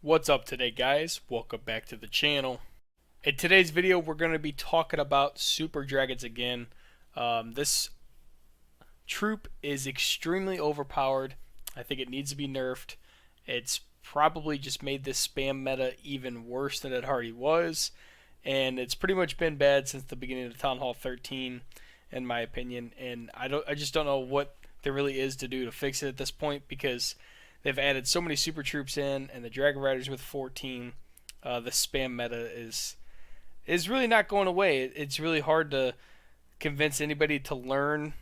What's up today, guys? Welcome back to the channel. In today's video we're going to be talking about super dragons again. This troop is extremely overpowered. I think it needs to be nerfed. It's probably just made this spam meta even worse than it already was, and it's pretty much been bad since the beginning of Town Hall 13 in my opinion, and I just don't know what there really is to do to fix it at this point, because they've added so many super troops in, and the Dragon Riders with 14. The spam meta is really not going away. It's really hard to convince anybody to learn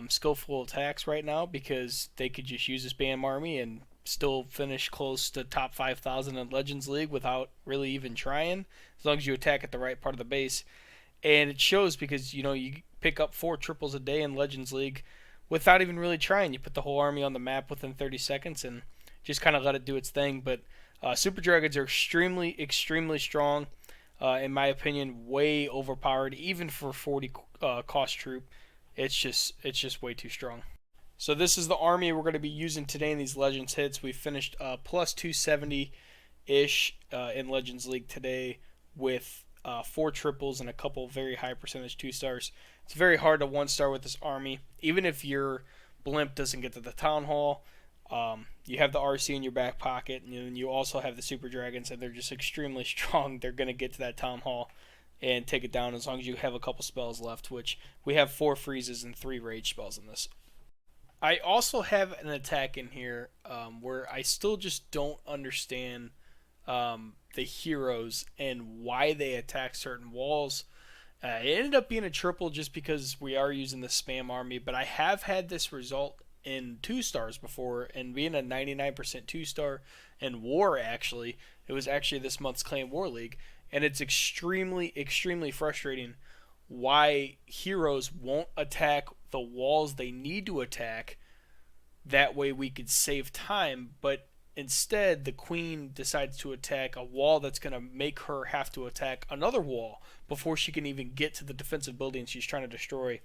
skillful attacks right now, because they could just use a spam army and still finish close to top 5,000 in Legends League without really even trying, as long as you attack at the right part of the base. And it shows because you pick up 4 triples a day in Legends League without even really trying. You put the whole army on the map within 30 seconds and just kind of let it do its thing. But Super Dragons are extremely strong. In my opinion, way overpowered, even for 40 cost troop. It's just way too strong. So this is the army we're going to be using today in these Legends hits. We finished plus 270-ish in Legends League today with 4 triples and a couple very high percentage 2-stars. It's very hard to 1-star with this army. Even if your blimp doesn't get to the Town Hall, you have the RC in your back pocket, and you also have the Super Dragons, and they're just extremely strong. They're going to get to that Town Hall and take it down as long as you have a couple spells left, which we have 4 freezes and 3 rage spells in this. I also have an attack in here where I still just don't understand the heroes and why they attack certain walls. It ended up being a triple just because we are using the spam army, but I have had this result in 2-stars before, and being a 99% 2-star in war, actually. It was actually this month's Clan War League, and it's extremely frustrating why heroes won't attack the walls they need to attack. That way we could save time, but instead, the queen decides to attack a wall that's going to make her have to attack another wall before she can even get to the defensive building she's trying to destroy.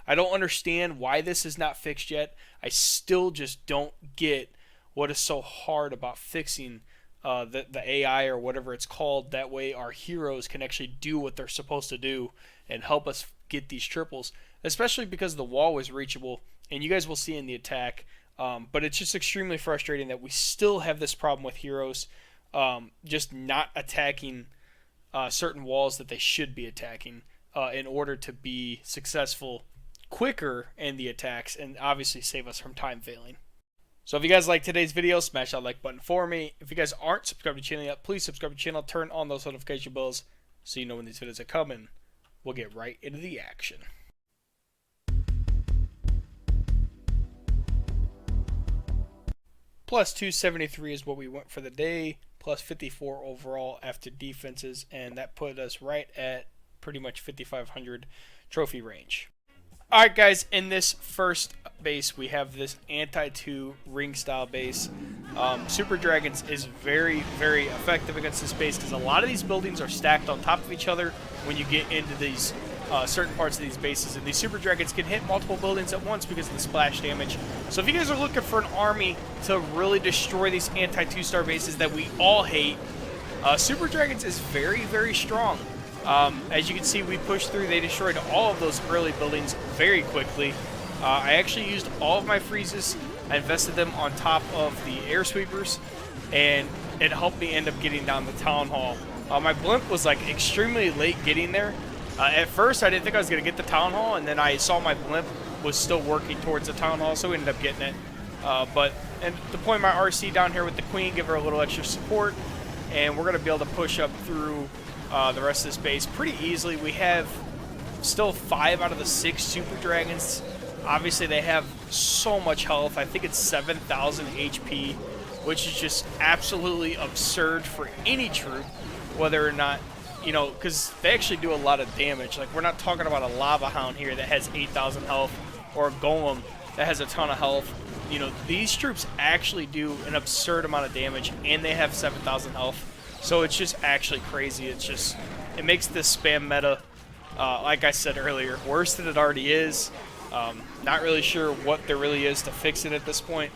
I don't understand why this is not fixed yet. I still just don't get what is so hard about fixing the AI or whatever it's called. That way our heroes can actually do what they're supposed to do and help us get these triples, especially because the wall was reachable, and you guys will see in the attack. But it's just extremely frustrating that we still have this problem with heroes just not attacking certain walls that they should be attacking in order to be successful quicker in the attacks and obviously save us from time failing. So if you guys like today's video, smash that like button for me. If you guys aren't subscribed to the channel yet, please subscribe to the channel, turn on those notification bells so you know when these videos are coming. We'll get right into the action. Plus 273 is what we went for the day, plus 54 overall after defenses, and that put us right at pretty much 5,500 trophy range. Alright guys, in this first base we have this anti-2 ring style base. Super Dragons is very effective against this base because a lot of these buildings are stacked on top of each other when you get into these certain parts of these bases, and these Super Dragons can hit multiple buildings at once because of the splash damage. So if you guys are looking for an army to really destroy these anti-2-star bases that we all hate, Super Dragons is very strong. As you can see, we pushed through. They destroyed all of those early buildings very quickly. I actually used all of my freezes. I invested them on top of the air sweepers, and it helped me end up getting down the Town Hall. My blimp was like extremely late getting there. At first, I didn't think I was going to get the Town Hall, and then I saw my blimp was still working towards the Town Hall, so we ended up getting it. And deploy my RC down here with the Queen, give her a little extra support, and we're going to be able to push up through the rest of this base pretty easily. We have still 5 out of the 6 Super Dragons. Obviously, they have so much health. I think it's 7,000 HP, which is just absolutely absurd for any troop, whether or not, because they actually do a lot of damage. Like, we're not talking about a Lava Hound here that has 8,000 health or a Golem that has a ton of health. These troops actually do an absurd amount of damage, and they have 7,000 health. So it's just actually crazy. It makes this spam meta, like I said earlier, worse than it already is. Not really sure what there really is to fix it at this point.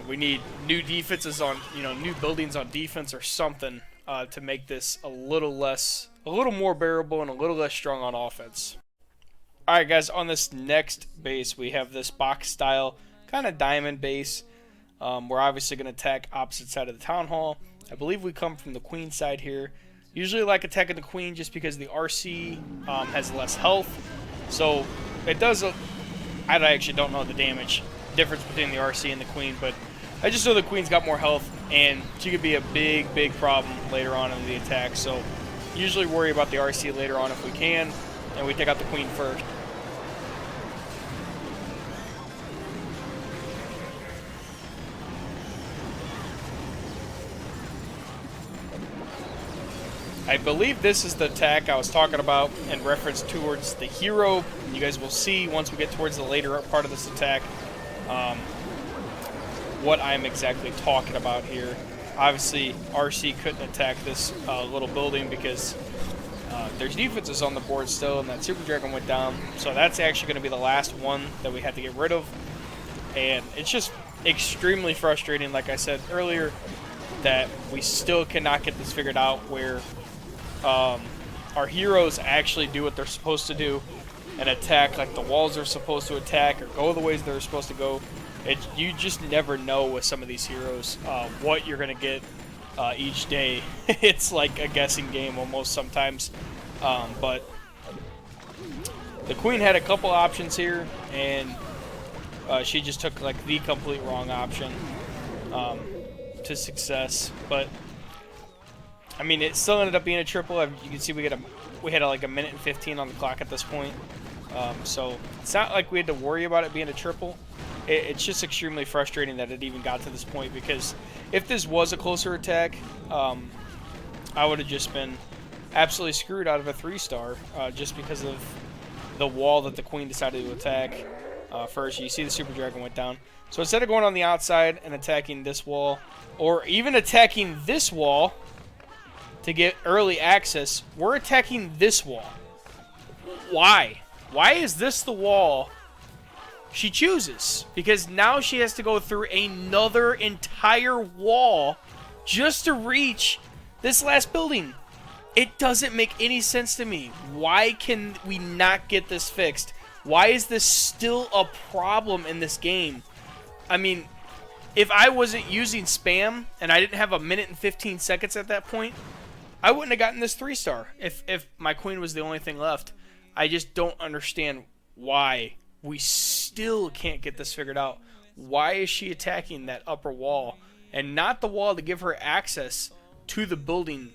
We need new defenses on, new buildings on defense or something to make this a little more bearable and a little less strong on offense. Alright guys, on this next base we have this box style kind of diamond base. We're obviously going to attack opposite side of the town hall. I believe we come from the queen side here. Usually I like attacking the queen just because the RC has less health. So it does, I actually don't know the damage difference between the RC and the queen, but I just know the queen's got more health and she could be a big problem later on in the attack. So usually worry about the RC later on if we can, and we take out the queen first. I believe this is the attack I was talking about in reference towards the hero. You guys will see once we get towards the later part of this attack what I'm exactly talking about here. Obviously, RC couldn't attack this little building because there's defenses on the board still, and that Super Dragon went down. So that's actually going to be the last one that we had to get rid of. And it's just extremely frustrating, like I said earlier, that we still cannot get this figured out where our heroes actually do what they're supposed to do and attack like the walls are supposed to attack or go the ways they're supposed to go. You just never know with some of these heroes what you're going to get each day. It's like a guessing game almost sometimes. But the queen had a couple options here, and she just took like the complete wrong option to success. But I mean, it still ended up being a triple. You can see we had like a minute and 15 on the clock at this point. So it's not like we had to worry about it being a triple. It's just extremely frustrating that it even got to this point, because if this was a closer attack, I would have just been absolutely screwed out of a 3-star just because of the wall that the queen decided to attack first. You see the Super Dragon went down. So instead of going on the outside and attacking this wall, or even attacking this wall to get early access, we're attacking this wall. Why? Why is this the wall she chooses? Because now she has to go through another entire wall just to reach this last building. It doesn't make any sense to me. Why can we not get this fixed? Why is this still a problem in this game? I mean, if I wasn't using spam and I didn't have a minute and 15 seconds at that point, I wouldn't have gotten this 3-star if my queen was the only thing left. I just don't understand why we still can't get this figured out. Why is she attacking that upper wall and not the wall to give her access to the building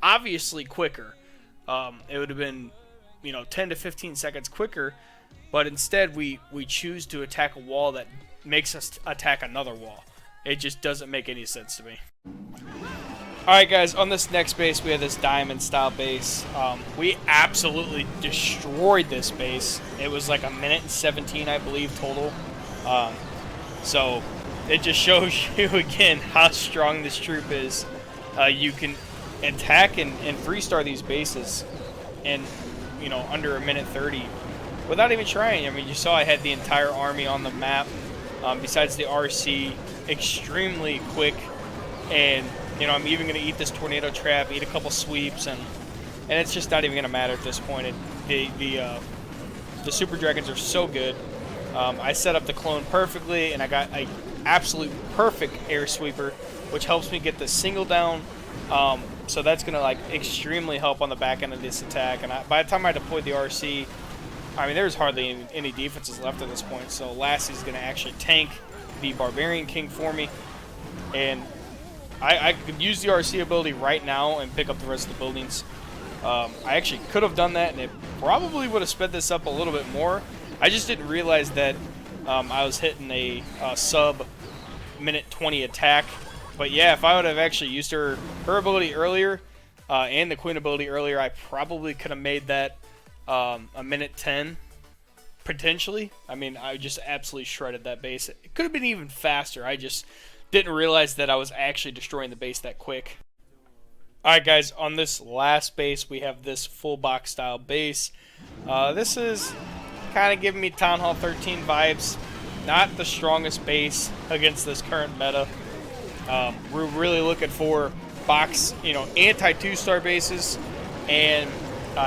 obviously quicker? It would have been, 10 to 15 seconds quicker, but instead we choose to attack a wall that makes us attack another wall. It just doesn't make any sense to me. Alright guys, on this next base we have this diamond style base. We absolutely destroyed this base. It was like a minute and 17 I believe total. So it just shows you again how strong this troop is. You can attack and 3-star these bases in under a minute 30 without even trying. I mean, you saw I had the entire army on the map besides the RC, extremely quick. And I'm even going to eat this tornado trap, eat a couple sweeps, and it's just not even going to matter at this point. The Super Dragons are so good. I set up the clone perfectly, and I got an absolute perfect air sweeper, which helps me get the single down. So that's going to extremely help on the back end of this attack. And by the time I deployed the RC, I mean, there's hardly any defenses left at this point. So Lassie's going to actually tank the Barbarian King for me, and I could use the RC ability right now and pick up the rest of the buildings. I actually could have done that, and it probably would have sped this up a little bit more. I just didn't realize that I was hitting a sub-minute 20 attack. But yeah, if I would have actually used her ability earlier and the queen ability earlier, I probably could have made that a minute 10, potentially. I mean, I just absolutely shredded that base. It could have been even faster. I just didn't realize that I was actually destroying the base that quick. Alright guys, on this last base we have this full box style base. This is kind of giving me Town Hall 13 vibes. not the strongest base against this current meta. We're really looking for box, anti 2-star bases and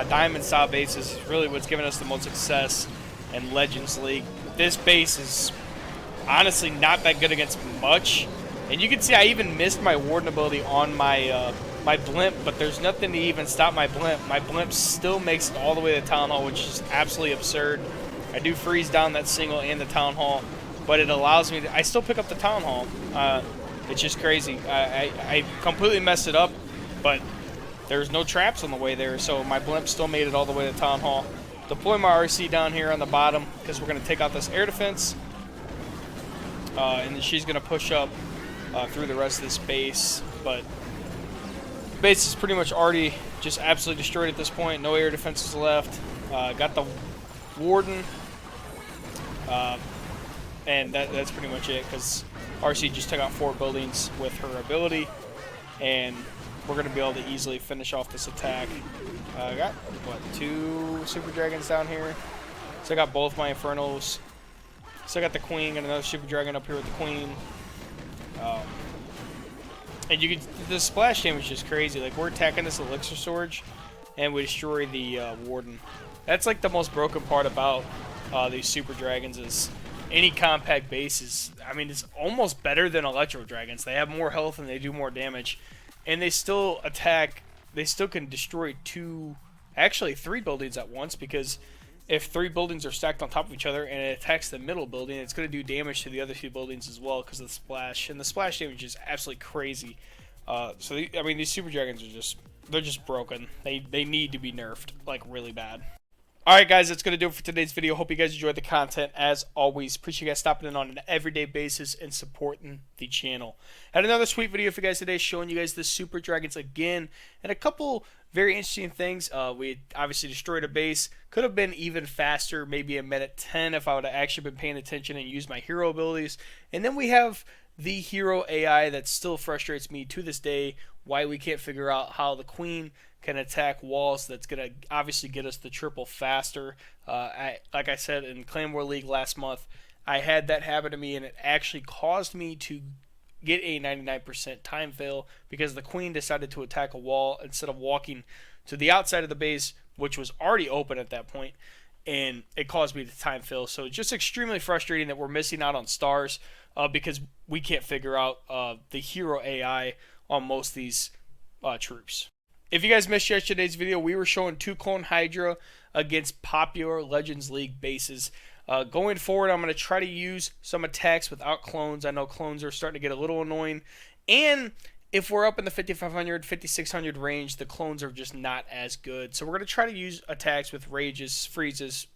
diamond style bases is really what's giving us the most success in Legends League. This base is honestly not that good against much, and you can see I even missed my warden ability on my my blimp, but there's nothing to even stop my blimp. My blimp still makes it all the way to Town Hall, which is absolutely absurd. I do freeze down that single and the Town Hall, but it allows me to, I still pick up the Town Hall. It's just crazy. I completely messed it up, but there's no traps on the way there, so my blimp still made it all the way to Town Hall. Deploy my RC down here on the bottom because we're going to take out this air defense. And then she's going to push up through the rest of this base. But the base is pretty much already just absolutely destroyed at this point. No air defenses left. Got the warden. And that's pretty much it because RC just took out 4 buildings with her ability. And we're going to be able to easily finish off this attack. I got, what, 2 Super Dragons down here. So I got both my Infernos. So I got the Queen and another Super Dragon up here with the Queen. And you can, the splash damage is crazy. Like, we're attacking this Elixir Storage, and we destroy the Warden. That's like the most broken part about these Super Dragons is any compact base is, I mean, it's almost better than Electro Dragons. They have more health and they do more damage. And they still attack, they still can destroy 2, actually 3 buildings at once, because if 3 buildings are stacked on top of each other and it attacks the middle building, it's going to do damage to the other 2 buildings as well because of the splash. And the splash damage is absolutely crazy. I mean, these Super Dragons are just, they're just broken. They need to be nerfed, like, really bad. Alright guys, that's going to do it for today's video. Hope you guys enjoyed the content. As always, appreciate you guys stopping in on an everyday basis and supporting the channel. Had another sweet video for you guys today showing you guys the Super Dragons again. And a couple very interesting things. We obviously destroyed a base. Could have been even faster, maybe a minute 10 if I would have actually been paying attention and used my hero abilities. And then we have the hero AI that still frustrates me to this day, why we can't figure out how the Queen can attack walls. That's going to obviously get us the triple faster. Like I said in Clan War League last month, I had that happen to me and it actually caused me to get a 99% time fail because the Queen decided to attack a wall instead of walking to the outside of the base, which was already open at that point, and it caused me to time fail. So it's just extremely frustrating that we're missing out on stars because we can't figure out the hero AI on most of these troops. If you guys missed yesterday's video, we were showing 2 Clone Hydra against popular Legends League bases. Going forward, I'm going to try to use some attacks without clones. I know clones are starting to get a little annoying. And if we're up in the 5500, 5600 range, the clones are just not as good. So we're going to try to use attacks with rages, freezes,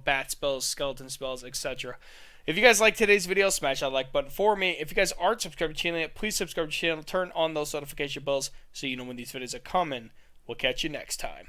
bat spells, skeleton spells, etc. If you guys like today's video, smash that like button for me. If you guys aren't subscribed to the channel yet, please subscribe to the channel. Turn on those notification bells so you know when these videos are coming. We'll catch you next time.